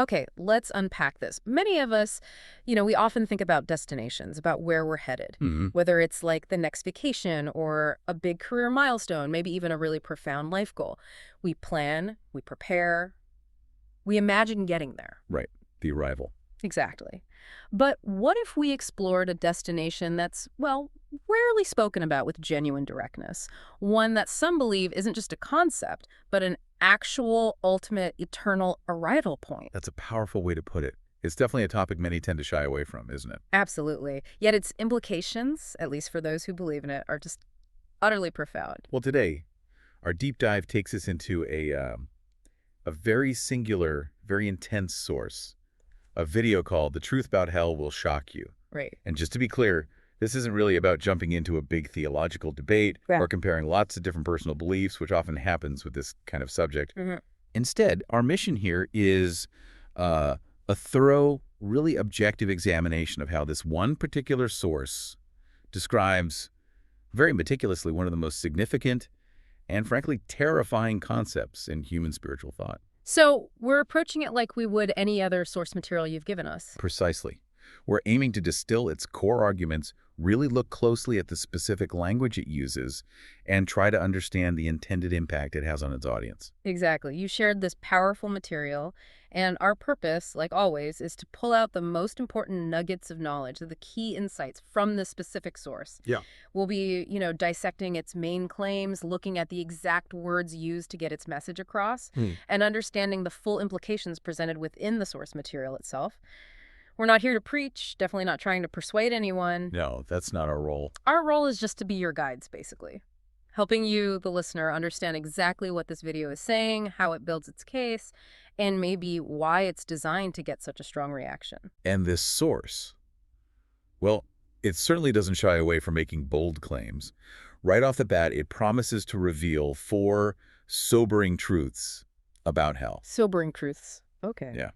Okay, let's unpack this. Many of us, we often think about destinations, about where we're headed, Hmm. whether it's like the next vacation or a big career milestone, maybe even a really profound life goal. We plan, we prepare, we imagine getting there. Right. The arrival. Exactly. But what if we explored a destination that's, well, rarely spoken about with genuine directness? One that some believe isn't just a concept, but an actual, ultimate, eternal arrival point. That's a powerful way to put it. It's definitely a topic many tend to shy away from, isn't it? Absolutely. Yet its implications, at least for those who believe in it, are just utterly profound. Well, today, our deep dive takes us into a very singular, very intense source, a video called The Truth About Hell Will Shock You. Right. And just to be clear, this isn't really about jumping into a big theological debate Yeah. or comparing lots of different personal beliefs, which often happens with this kind of subject. Hmm. Instead, our mission here is a thorough, really objective examination of how this one particular source describes very meticulously one of the most significant and frankly terrifying concepts in human spiritual thought. So we're approaching it like we would any other source material you've given us. Precisely. We're aiming to distill its core arguments, really look closely at the specific language it uses, and try to understand the intended impact it has on its audience. Exactly. You shared this powerful material, and our purpose, like always, is to pull out the most important nuggets of knowledge, the key insights from the specific source. Yeah. We'll be, dissecting its main claims, looking at the exact words used to get its message across, Hmm. and understanding the full implications presented within the source material itself. We're not here to preach, definitely not trying to persuade anyone. No, that's not our role. Our role is just to be your guides, basically. Helping you, the listener, understand exactly what this video is saying, how it builds its case, and maybe why it's designed to get such a strong reaction. And this source, well, it certainly doesn't shy away from making bold claims. Right off the bat, it promises to reveal 4 sobering truths about hell. Sobering truths. Okay. Yeah.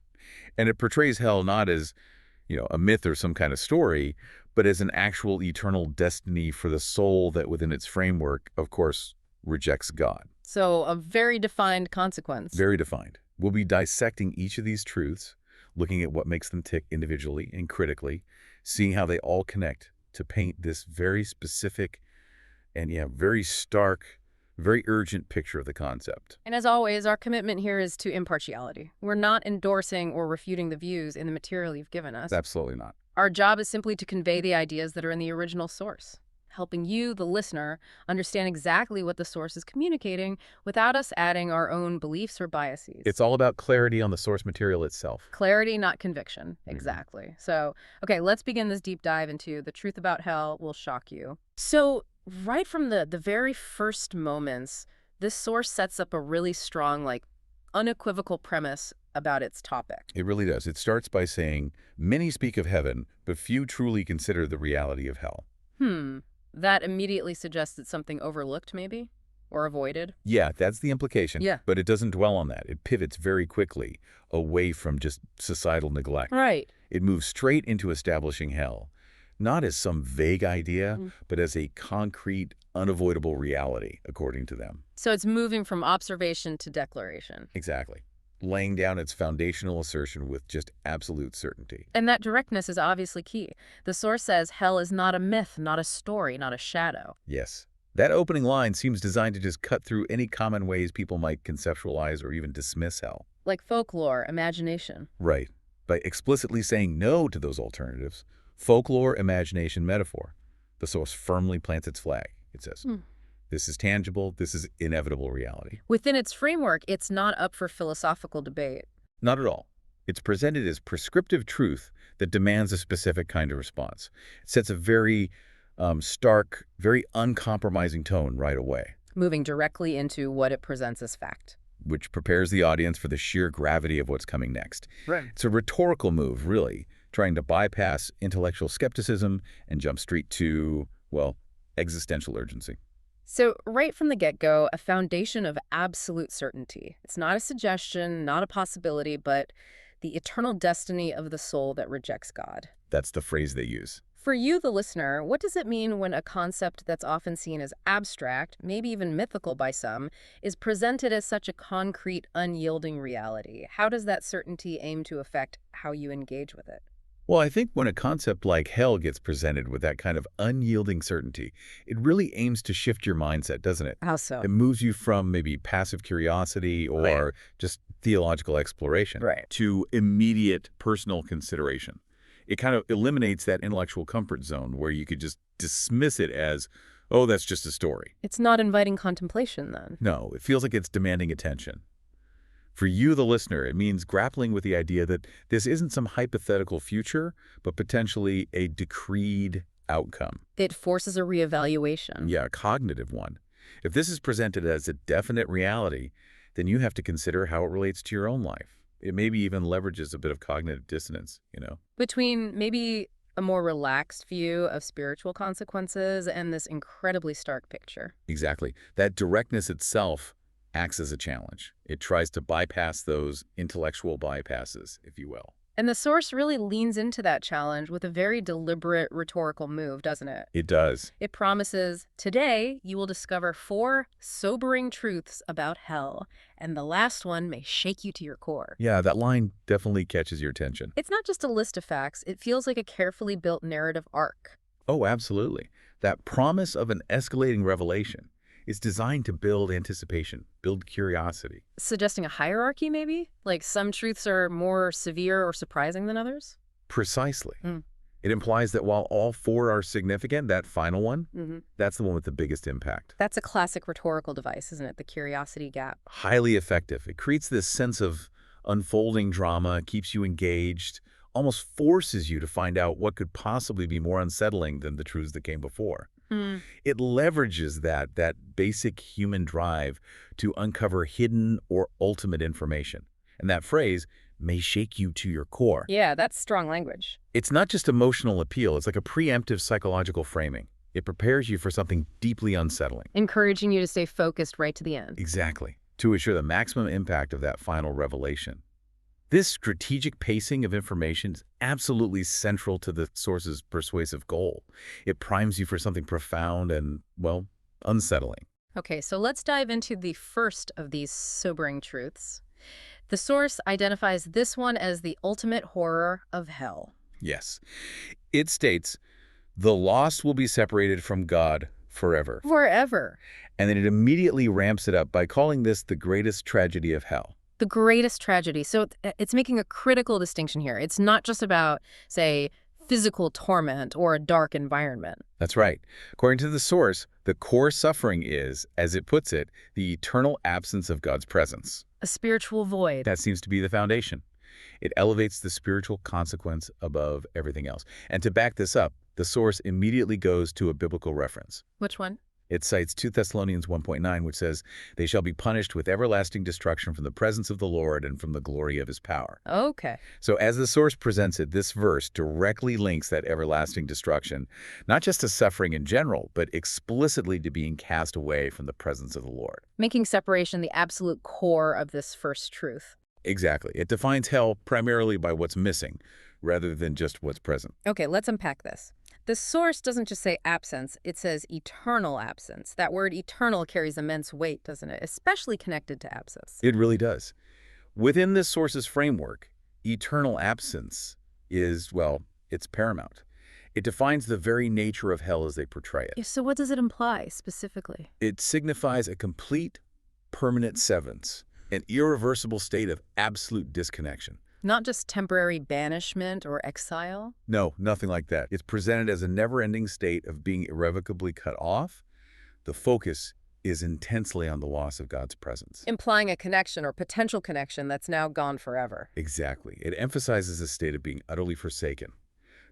And it portrays hell not as, a myth or some kind of story, but as an actual eternal destiny for the soul that within its framework, of course, rejects God. So, a very defined consequence. Very defined. We'll be dissecting each of these truths, looking at what makes them tick individually and critically, seeing how they all connect to paint this very specific and, very stark, very urgent picture of the concept. And as always, our commitment here is to impartiality. We're not endorsing or refuting the views in the material you've given us. Absolutely not. Our job is simply to convey the ideas that are in the original source, helping you, the listener, understand exactly what the source is communicating without us adding our own beliefs or biases. It's all about clarity on the source material itself. Clarity, not conviction. Mhm. Exactly. So, okay, let's begin this deep dive into The Truth About Hell Will Shock You. So, right from the very first moments, this source sets up a really strong, unequivocal premise about its topic. It really does. It starts by saying, many speak of heaven, but few truly consider the reality of hell. That immediately suggests it's something overlooked, maybe? Or avoided? Yeah, that's the implication. Yeah. But it doesn't dwell on that. It pivots very quickly away from just societal neglect. Right. It moves straight into establishing hell, not as some vague idea, but as a concrete, unavoidable reality, according to them. So it's moving from observation to declaration. Exactly. Laying down its foundational assertion with just absolute certainty. And that directness is obviously key. The source says hell is not a myth, not a story, not a shadow. Yes. That opening line seems designed to just cut through any common ways people might conceptualize or even dismiss hell. Like folklore, imagination. Right. By explicitly saying no to those alternatives, folklore, imagination, metaphor, the source firmly plants its flag. It says, this is tangible, this is inevitable reality. Within its framework, it's not up for philosophical debate. Not at all. It's presented as prescriptive truth that demands a specific kind of response. It sets a very stark, very uncompromising tone right away, Moving directly into what it presents as fact. which prepares the audience for the sheer gravity of what's coming next. Right. It's a rhetorical move, really, trying to bypass intellectual skepticism and jump straight to, well, existential urgency. So right from the get-go, a foundation of absolute certainty. It's not a suggestion, not a possibility, but the eternal destiny of the soul that rejects God. That's the phrase they use. For you, the listener, what does it mean when a concept that's often seen as abstract, maybe even mythical by some, is presented as such a concrete, unyielding reality? How does that certainty aim to affect how you engage with it? Well, I think when a concept like hell gets presented with that kind of unyielding certainty, it really aims to shift your mindset, doesn't it? How so? It moves you from maybe passive curiosity Right. or just theological exploration Right. to immediate personal consideration. It kind of eliminates that intellectual comfort zone where you could just dismiss it as, oh, that's just a story. It's not inviting contemplation, then. No, it feels like it's demanding attention. For you, the listener, it means grappling with the idea that this isn't some hypothetical future, but potentially a decreed outcome. It forces a reevaluation. Yeah, a cognitive one. If this is presented as a definite reality, then you have to consider how it relates to your own life. It maybe even leverages a bit of cognitive dissonance. Between maybe a more relaxed view of spiritual consequences and this incredibly stark picture. Exactly. That directness itself acts as a challenge. It tries to bypass those intellectual bypasses, if you will. And the source really leans into that challenge with a very deliberate rhetorical move, doesn't it? It does. It promises, today you will discover 4 sobering truths about hell, and the last one may shake you to your core. Yeah, that line definitely catches your attention. It's not just a list of facts, it feels like a carefully built narrative arc. Oh, absolutely. That promise of an escalating revelation is designed to build anticipation, build curiosity. Suggesting a hierarchy, maybe? Like some truths are more severe or surprising than others? Precisely. Mm. It implies that while all 4 are significant, that final one, Mm-hmm. that's the one with the biggest impact. That's a classic rhetorical device, isn't it? The curiosity gap. Highly effective. It creates this sense of unfolding drama, keeps you engaged, almost forces you to find out what could possibly be more unsettling than the truths that came before. Mm. It leverages that basic human drive to uncover hidden or ultimate information. And that phrase may shake you to your core. Yeah, that's strong language. It's not just emotional appeal, it's like a preemptive psychological framing. It prepares you for something deeply unsettling. Encouraging you to stay focused right to the end. Exactly. To assure the maximum impact of that final revelation. This strategic pacing of information is absolutely central to the source's persuasive goal. It primes you for something profound and, well, unsettling. Okay, so let's dive into the first of these sobering truths. The source identifies this one as the ultimate horror of hell. Yes. It states, the lost will be separated from God forever. Forever. And then it immediately ramps it up by calling this the greatest tragedy of hell. The greatest tragedy. So it's making a critical distinction here. It's not just about, say, physical torment or a dark environment. That's right. According to the source, the core suffering is, as it puts it, the eternal absence of God's presence. A spiritual void. That seems to be the foundation. It elevates the spiritual consequence above everything else. And to back this up, the source immediately goes to a biblical reference. Which one? It cites 2 Thessalonians 1:9, which says, they shall be punished with everlasting destruction from the presence of the Lord and from the glory of his power. Okay. So as the source presents it, this verse directly links that everlasting destruction, not just to suffering in general, but explicitly to being cast away from the presence of the Lord. Making separation the absolute core of this first truth. Exactly. It defines hell primarily by what's missing, rather than just what's present. Okay, let's unpack this. The source doesn't just say absence, it says eternal absence. That word eternal carries immense weight, doesn't it? Especially connected to abscess. It really does. Within this source's framework, eternal absence is, well, it's paramount. It defines the very nature of hell as they portray it. Yeah, so what does it imply specifically? It signifies a complete, permanent severance, an irreversible state of absolute disconnection. Not just temporary banishment or exile? No, nothing like that. It's presented as a never-ending state of being irrevocably cut off. The focus is intensely on the loss of God's presence. Implying a connection or potential connection that's now gone forever. Exactly. It emphasizes a state of being utterly forsaken.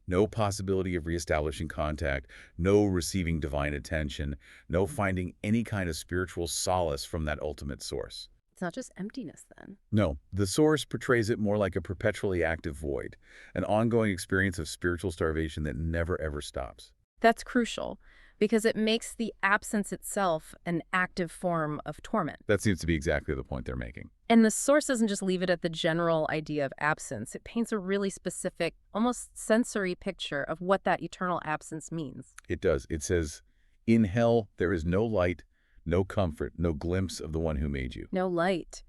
No possibility of reestablishing contact, no receiving divine attention, no finding any kind of spiritual solace from that ultimate source. It's not just emptiness then. No, the source portrays it more like a perpetually active void, an ongoing experience of spiritual starvation that never ever stops. That's crucial. because it makes the absence itself an active form of torment. That seems to be exactly the point they're making. And the source doesn't just leave it at the general idea of absence. It paints a really specific, almost sensory picture of what that eternal absence means. It does. It says, in hell, there is no light, no comfort, no glimpse of the one who made you. No light.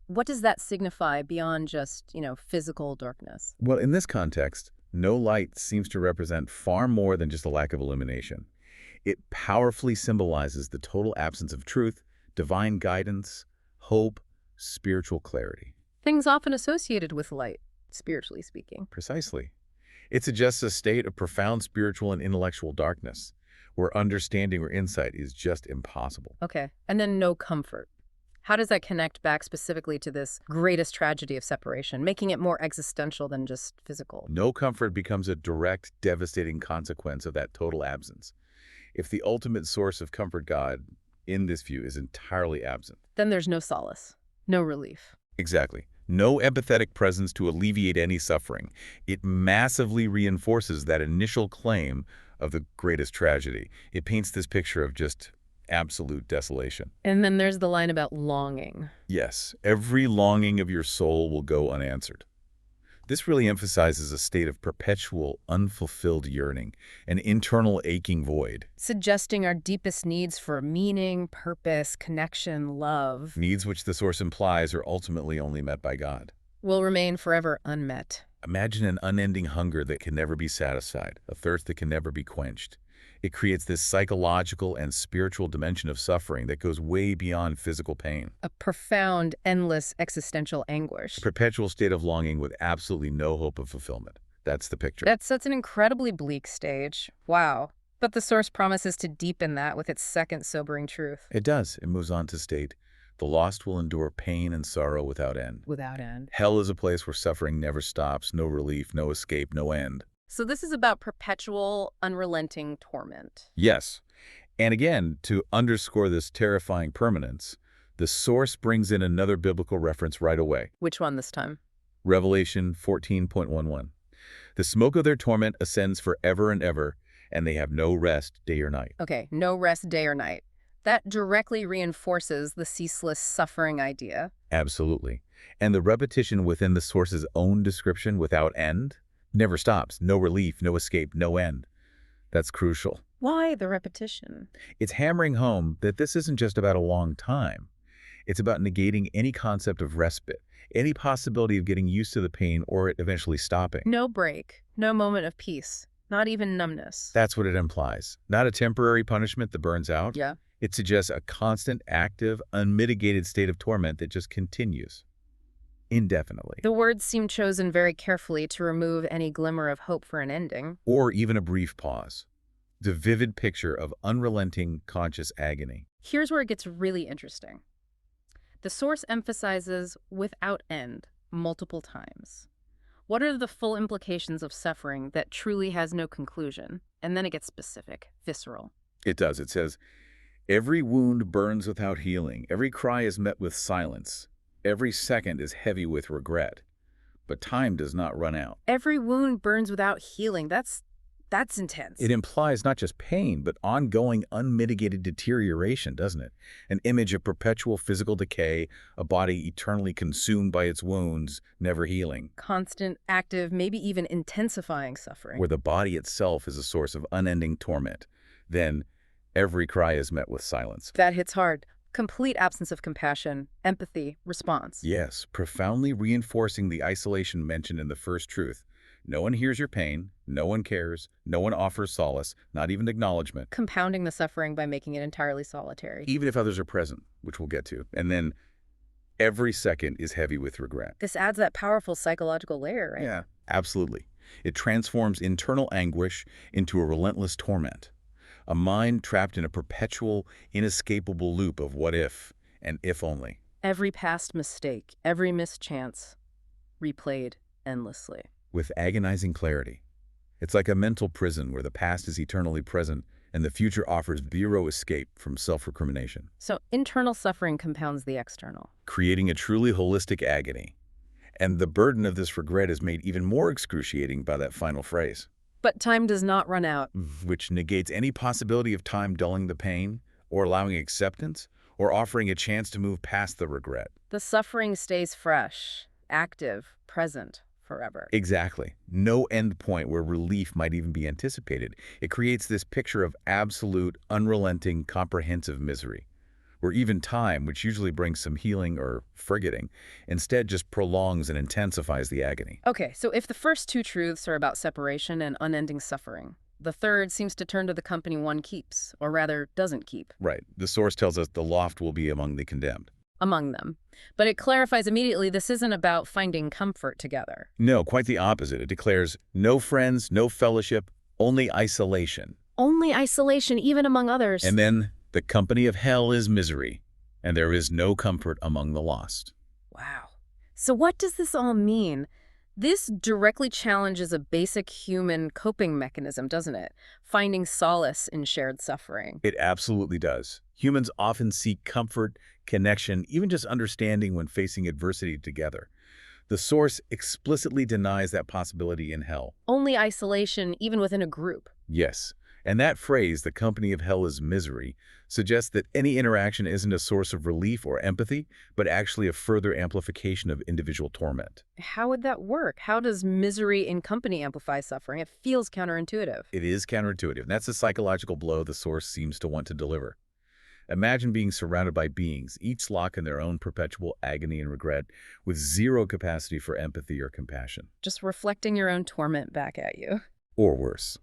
What does that signify beyond just, physical darkness? Well, in this context, no light seems to represent far more than just a lack of illumination. It powerfully symbolizes the total absence of truth, divine guidance, hope, spiritual clarity. Things often associated with light, spiritually speaking. Precisely. It suggests a state of profound spiritual and intellectual darkness, where understanding or insight is just impossible. Okay. And then no comfort. How does that connect back specifically to this greatest tragedy of separation, making it more existential than just physical? No comfort becomes a direct, devastating consequence of that total absence. If the ultimate source of comfort, God, in this view, is entirely absent. Then there's no solace, no relief. Exactly. No empathetic presence to alleviate any suffering. It massively reinforces that initial claim of the greatest tragedy. It paints this picture of just absolute desolation. And then there's the line about longing. Yes, every longing of your soul will go unanswered. This really emphasizes a state of perpetual, unfulfilled yearning, an internal aching void. Suggesting our deepest needs for meaning, purpose, connection, love Needs which the Source implies are ultimately only met by God. will remain forever unmet. Imagine an unending hunger that can never be satisfied, a thirst that can never be quenched. It creates this psychological and spiritual dimension of suffering that goes way beyond physical pain. A profound, endless existential anguish. A perpetual state of longing with absolutely no hope of fulfillment. That's the picture. That sets an incredibly bleak stage. Wow. But the Source promises to deepen that with its second sobering truth. It does. It moves on to state, the lost will endure pain and sorrow without end. Without end. Hell is a place where suffering never stops, no relief, no escape, no end. So this is about perpetual, unrelenting torment. Yes. And again, to underscore this terrifying permanence, the Source brings in another biblical reference right away. Which one this time? Revelation 14.11. The smoke of their torment ascends forever and ever, and they have no rest day or night. Okay, no rest day or night. That directly reinforces the ceaseless suffering idea. Absolutely. And the repetition within the Source's own description, without end, never stops. No relief, no escape, no end. That's crucial. Why the repetition? It's hammering home that this isn't just about a long time. It's about negating any concept of respite, any possibility of getting used to the pain or it eventually stopping. No break, no moment of peace, not even numbness. That's what it implies. Not a temporary punishment that burns out. Yeah. It suggests a constant, active, unmitigated state of torment that just continues indefinitely. The words seem chosen very carefully to remove any glimmer of hope for an ending. Or even a brief pause. The vivid picture of unrelenting, conscious agony. Here's where it gets really interesting. The Source emphasizes without end multiple times. What are the full implications of suffering that truly has no conclusion? And then it gets specific, visceral. It does. It says, every wound burns without healing. Every cry is met with silence. Every second is heavy with regret. But time does not run out. Every wound burns without healing. That's intense. It implies not just pain, but ongoing, unmitigated deterioration, doesn't it? An image of perpetual physical decay, a body eternally consumed by its wounds, never healing. Constant, active, maybe even intensifying suffering. Where the body itself is a source of unending torment. Then every cry is met with silence. That hits hard. Complete absence of compassion, empathy, response. Yes, profoundly reinforcing the isolation mentioned in the first truth. No one hears your pain, no one cares, no one offers solace, not even acknowledgement. Compounding the suffering by making it entirely solitary. Even if others are present, which we'll get to. And then every second is heavy with regret. This adds that powerful psychological layer, right? Yeah, absolutely. It transforms internal anguish into a relentless torment. A mind trapped in a perpetual, inescapable loop of what if and if only. Every past mistake, every missed chance, replayed endlessly. With agonizing clarity. It's like a mental prison where the past is eternally present and the future offers zero escape from self-recrimination. So internal suffering compounds the external. Creating a truly holistic agony. And the burden of this regret is made even more excruciating by that final phrase. But time does not run out. which negates any possibility of time dulling the pain, or allowing acceptance, or offering a chance to move past the regret. The suffering stays fresh, active, present, forever. Exactly. No end point where relief might even be anticipated. It creates this picture of absolute, unrelenting, comprehensive misery, where even time, which usually brings some healing or forgetting, instead just prolongs and intensifies the agony. Okay, so if the first two truths are about separation and unending suffering, the third seems to turn to the company one keeps, or rather doesn't keep, Right. The source tells us the loft will be among the condemned. among them. But it clarifies immediately this isn't about finding comfort together. No, quite the opposite. It declares no friends, no fellowship, only isolation. Only isolation, even among others. And then the company of hell is misery, and there is no comfort among the lost. Wow. So what does this all mean? This directly challenges a basic human coping mechanism, doesn't it? Finding solace in shared suffering. It absolutely does. Humans often seek comfort, connection, even just understanding when facing adversity together. The source explicitly denies that possibility in hell. Only isolation, even within a group. Yes, and that phrase, the company of hell is misery, suggests that any interaction isn't a source of relief or empathy, but actually a further amplification of individual torment. How would that work? How does misery in company amplify suffering? It feels counterintuitive. It is counterintuitive, and that's the psychological blow the source seems to want to deliver. Imagine being surrounded by beings, each locked in their own perpetual agony and regret, with zero capacity for empathy or compassion. Just reflecting your own torment back at you. Or worse.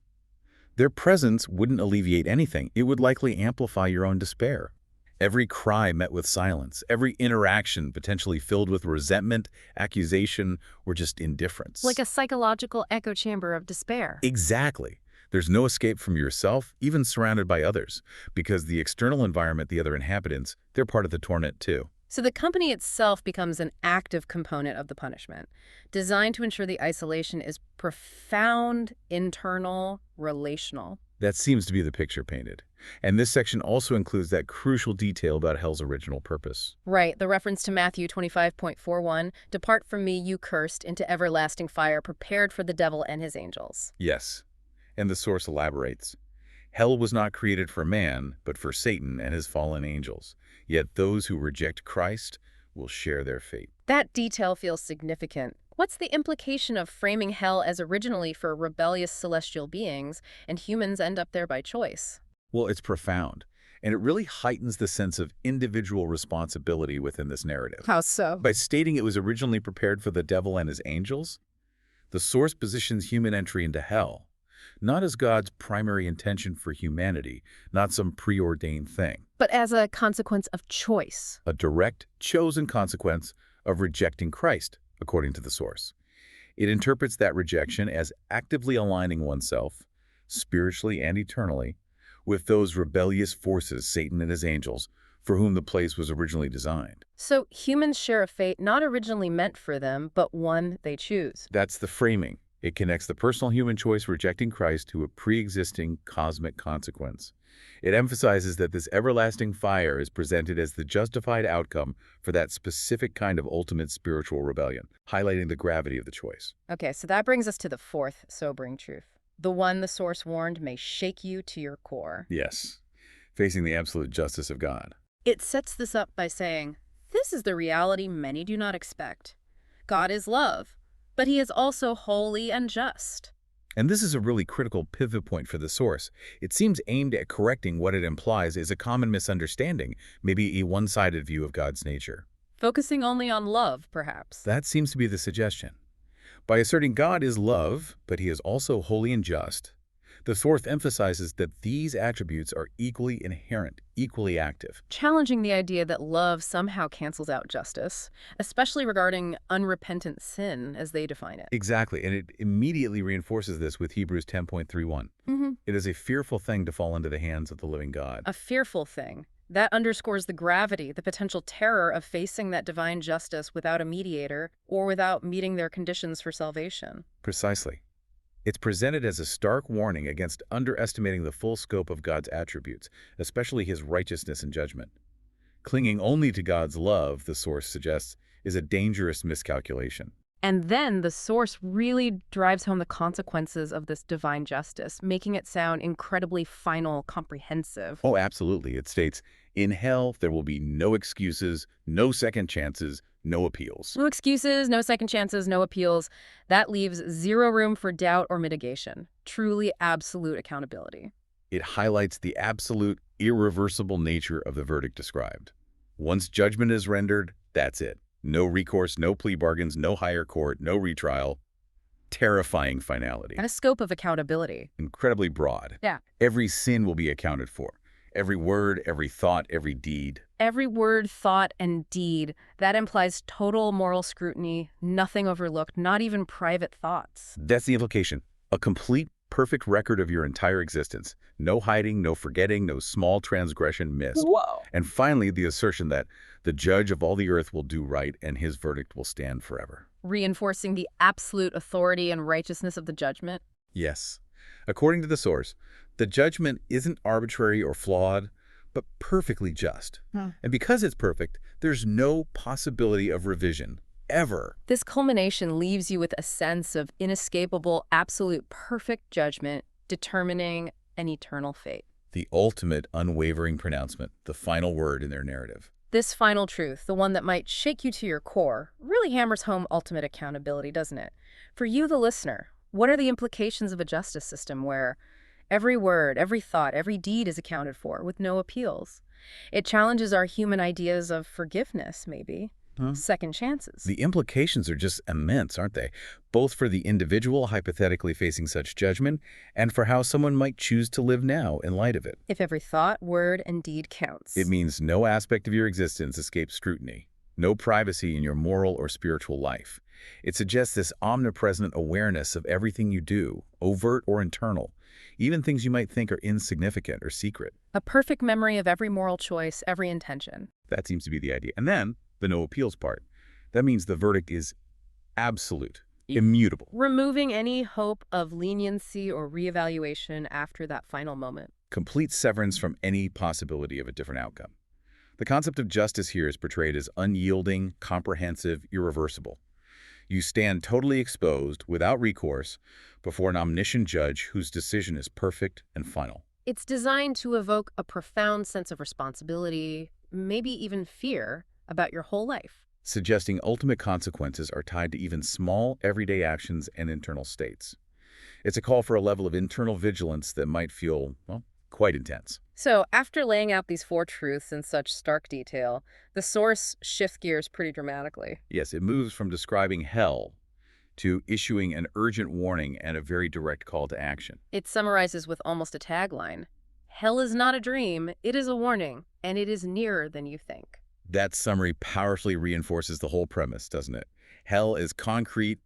Their presence wouldn't alleviate anything. It would likely amplify your own despair. Every cry met with silence, every interaction potentially filled with resentment, accusation, or just indifference. Like a psychological echo chamber of despair. Exactly. There's no escape from yourself, even surrounded by others, because the external environment, the other inhabitants, they're part of the torment too. So the company itself becomes an active component of the punishment, designed to ensure the isolation is profound, internal, relational. That seems to be the picture painted. And this section also includes that crucial detail about hell's original purpose. Right, the reference to Matthew 25.41, "Depart from me, you cursed, into everlasting fire prepared for the devil and his angels." Yes. And the source elaborates. Hell was not created for man, but for Satan and his fallen angels. Yet those who reject Christ will share their fate. That detail feels significant. What's the implication of framing hell as originally for rebellious celestial beings, and humans end up there by choice? Well, it's profound, and it really heightens the sense of individual responsibility within this narrative. How so? By stating it was originally prepared for the devil and his angels, the source positions human entry into hell not as God's primary intention for humanity, not some preordained thing. But as a consequence of choice. A direct, chosen consequence of rejecting Christ, according to the source. It interprets that rejection as actively aligning oneself, spiritually and eternally, with those rebellious forces, Satan and his angels, for whom the place was originally designed. So humans share a fate not originally meant for them, but one they choose. That's the framing. It connects the personal human choice rejecting Christ to a pre-existing cosmic consequence. It emphasizes that this everlasting fire is presented as the justified outcome for that specific kind of ultimate spiritual rebellion, highlighting the gravity of the choice. Okay, so that brings us to the fourth sobering truth. The one the source warned may shake you to your core. Yes, facing the absolute justice of God. It sets this up by saying, this is the reality many do not expect. God is love, but he is also holy and just. And this is a really critical pivot point for the source. It seems aimed at correcting what it implies is a common misunderstanding, maybe a one-sided view of God's nature. Focusing only on love, perhaps. That seems to be the suggestion. By asserting God is love, but he is also holy and just, the source emphasizes that these attributes are equally inherent, equally active. Challenging the idea that love somehow cancels out justice, especially regarding unrepentant sin as they define it. Exactly, and it immediately reinforces this with Hebrews 10.31. It is a fearful thing to fall into the hands of the living God. A fearful thing. That underscores the gravity, the potential terror of facing that divine justice without a mediator or without meeting their conditions for salvation. Precisely. It's presented as a stark warning against underestimating the full scope of God's attributes, especially his righteousness and judgment. Clinging only to God's love, the source suggests, is a dangerous miscalculation. And then the source really drives home the consequences of this divine justice, making it sound incredibly final, comprehensive. Oh, absolutely. It states, in hell, there will be no excuses, no second chances, no appeals. No excuses, no second chances, no appeals. That leaves zero room for doubt or mitigation. Truly absolute accountability. It highlights the absolute, irreversible nature of the verdict described. Once judgment is rendered, that's it. No recourse, no plea bargains, no higher court, no retrial. Terrifying finality. And a scope of accountability. Incredibly broad. Yeah. Every sin will be accounted for. Every word, every thought, every deed. Every word, thought, and deed, that implies total moral scrutiny, nothing overlooked, not even private thoughts. That's the implication. A complete, perfect record of your entire existence. No hiding, no forgetting, no small transgression missed. Whoa. And finally, the assertion that the judge of all the earth will do right and his verdict will stand forever. Reinforcing the absolute authority and righteousness of the judgment. Yes. According to the source, the judgment isn't arbitrary or flawed, but perfectly just. And because it's perfect, there's no possibility of revision, ever. This culmination leaves you with a sense of inescapable, absolute, perfect judgment, determining an eternal fate. The ultimate unwavering pronouncement, the final word in their narrative. This final truth, the one that might shake you to your core, really hammers home ultimate accountability, doesn't it? For you, the listener, what are the implications of a justice system where every word, every thought, every deed is accounted for with no appeals? It challenges our human ideas of forgiveness, maybe. Second chances. The implications are just immense, aren't they? Both for the individual hypothetically facing such judgment and for how someone might choose to live now in light of it. If every thought, word, and deed counts. It means no aspect of your existence escapes scrutiny, no privacy in your moral or spiritual life. It suggests this omnipresent awareness of everything you do, overt or internal, even things you might think are insignificant or secret. A perfect memory of every moral choice, every intention. That seems to be the idea. And then, the no appeals part. That means the verdict is absolute, immutable. Removing any hope of leniency or reevaluation after that final moment. Complete severance from any possibility of a different outcome. The concept of justice here is portrayed as unyielding, comprehensive, irreversible. You stand totally exposed, without recourse, before an omniscient judge whose decision is perfect and final. It's designed to evoke a profound sense of responsibility, maybe even fear, about your whole life. Suggesting ultimate consequences are tied to even small, everyday actions and internal states. It's a call for a level of internal vigilance that might feel, well, quite intense. So, after laying out these four truths in such stark detail, the source shifts gears pretty dramatically. Yes, it moves from describing hell to issuing an urgent warning and a very direct call to action. It summarizes with almost a tagline. Hell is not a dream, it is a warning, and it is nearer than you think. That summary powerfully reinforces the whole premise, doesn't it? Hell is concrete,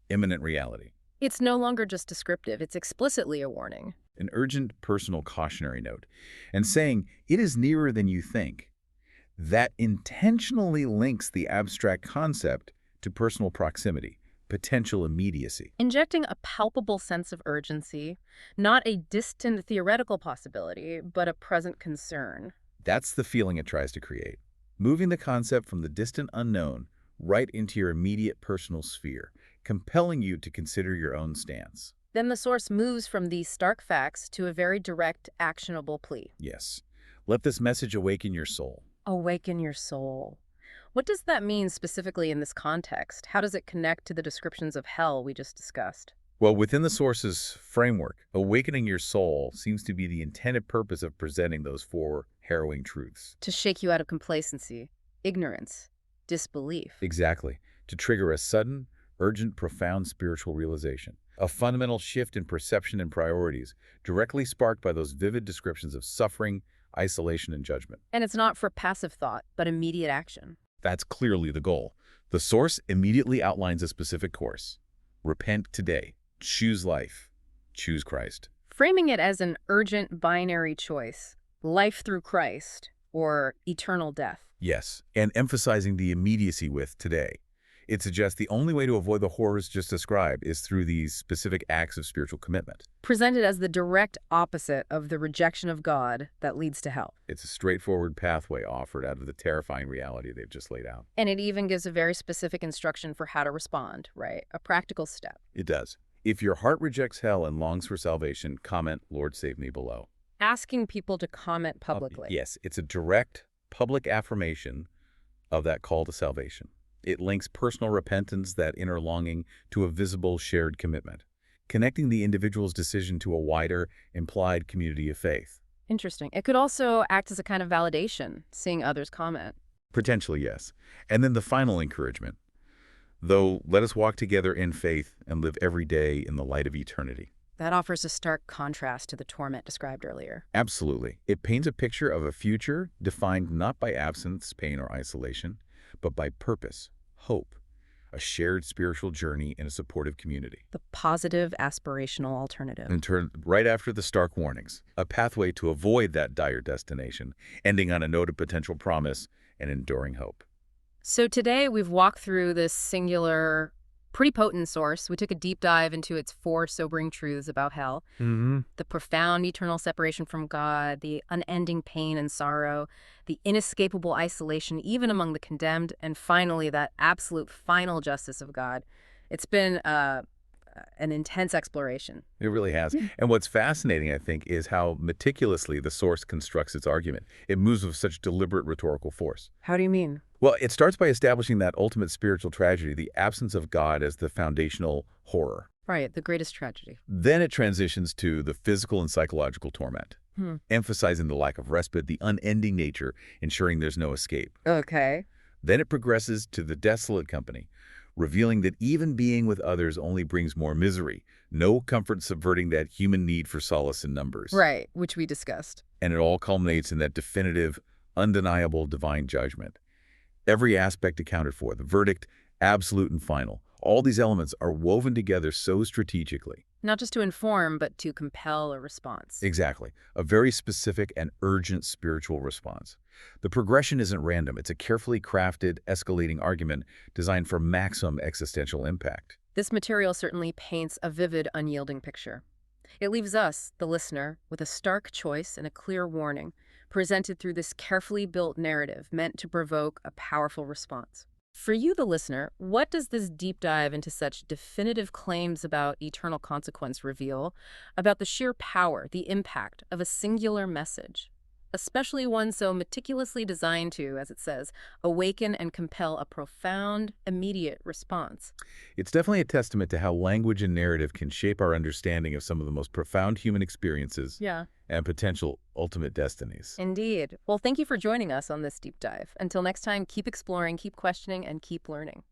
imminent reality. It's no longer just descriptive, it's explicitly a warning. An urgent personal cautionary note, and saying it is nearer than you think. That intentionally links the abstract concept to personal proximity, potential immediacy. Injecting a palpable sense of urgency, not a distant theoretical possibility, but a present concern. That's the feeling it tries to create. Moving the concept from the distant unknown right into your immediate personal sphere, compelling you to consider your own stance. Then the source moves from these stark facts to a very direct, actionable plea. Yes. Let this message awaken your soul. Awaken your soul. What does that mean specifically in this context? How does it connect to the descriptions of hell we just discussed? Well, within the source's framework, awakening your soul seems to be the intended purpose of presenting those four harrowing truths. To shake you out of complacency, ignorance, disbelief. Exactly. To trigger a sudden, urgent, profound spiritual realization. A fundamental shift in perception and priorities, directly sparked by those vivid descriptions of suffering, isolation, and judgment. And it's not for passive thought, but immediate action. That's clearly the goal. The source immediately outlines a specific course. Repent today. Choose life. Choose Christ. Framing it as an urgent binary choice, life through Christ or eternal death. Yes, and emphasizing the immediacy with today. It suggests the only way to avoid the horrors just described is through these specific acts of spiritual commitment. Presented as the direct opposite of the rejection of God that leads to hell. It's a straightforward pathway offered out of the terrifying reality they've just laid out. And it even gives a very specific instruction for how to respond, right? A practical step. It does. If your heart rejects hell and longs for salvation, comment, "Lord, save me," below. Asking people to comment publicly. Yes, it's a direct public affirmation of that call to salvation. It links personal repentance, that inner longing, to a visible shared commitment, connecting the individual's decision to a wider, implied community of faith. Interesting. It could also act as a kind of validation, seeing others comment. Potentially, yes. And then the final encouragement. Though, let us walk together in faith and live every day in the light of eternity. That offers a stark contrast to the torment described earlier. Absolutely. It paints a picture of a future defined not by absence, pain, or isolation, but by purpose, hope, a shared spiritual journey in a supportive community. The positive, aspirational alternative. And turn right after the stark warnings, a pathway to avoid that dire destination, ending on a note of potential promise and enduring hope. So today we've walked through this singular, pretty potent source. We took a deep dive into its 4 sobering truths about hell. The profound eternal separation from God, the unending pain and sorrow, the inescapable isolation even among the condemned, and finally that absolute final justice of God. It's been an intense exploration. It really has. And what's fascinating, I think, is how meticulously the source constructs its argument. It moves with such deliberate rhetorical force. How do you mean? Well, it starts by establishing that ultimate spiritual tragedy, the absence of God, as the foundational horror. Right, the greatest tragedy. Then it transitions to the physical and psychological torment, emphasizing the lack of respite, the unending nature, ensuring there's no escape. Okay. Then it progresses to the desolate company, revealing that even being with others only brings more misery, no comfort subverting that human need for solace in numbers. Right, which we discussed. And it all culminates in that definitive, undeniable divine judgment. Every aspect accounted for, the verdict, absolute and final. All these elements are woven together so strategically. Not just to inform, but to compel a response. Exactly. A very specific and urgent spiritual response. The progression isn't random. It's a carefully crafted, escalating argument designed for maximum existential impact. This material certainly paints a vivid, unyielding picture. It leaves us, the listener, with a stark choice and a clear warning, presented through this carefully built narrative meant to provoke a powerful response. For you, the listener, what does this deep dive into such definitive claims about eternal consequence reveal about the sheer power, the impact of a singular message? Especially one so meticulously designed to, as it says, awaken and compel a profound, immediate response. It's definitely a testament to how language and narrative can shape our understanding of some of the most profound human experiences and potential ultimate destinies. Indeed. Well, thank you for joining us on this deep dive. Until next time, keep exploring, keep questioning, and keep learning.